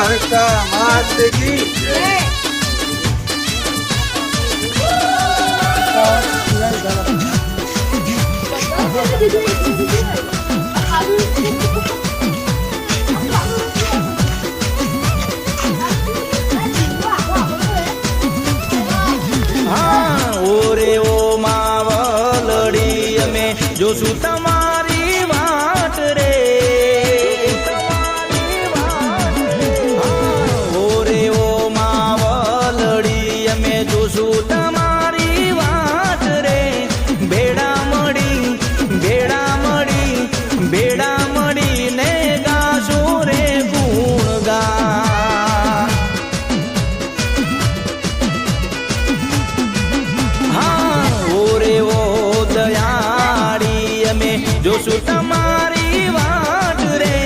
कालिका मात की जय। हाँ ओरे ओ मावलड़ी अमे जोशु तमारी वाट रे। ओरे ओ मावलड़ी अमे जोशु तमारी वाट रे। भेड़ा मड़ी ने गाशो रे गुणगान। हाँ ओरे ओ दयाड़ी अमे जोशु तमारी वाट रे।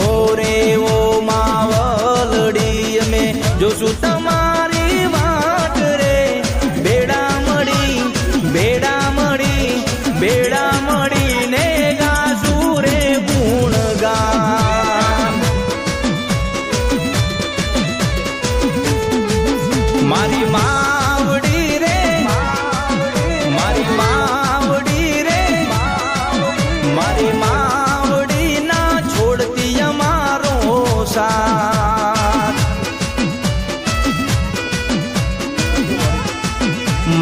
ओरे ओ मावलड़ी अमे जोशु तमारी वाट रे। भेड़ा मड़ी ने गाशु रे गुणगान। मारी मावड़ी रे मारी मावड़ी ना छोड़ती हमारो साथ।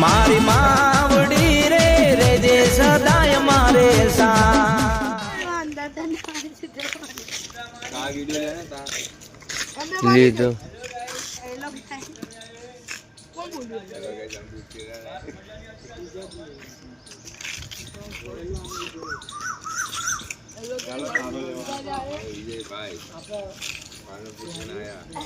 मारी मावड़ी रे जे सदाय मारे साथ। લીધો ચાલો ભાઈ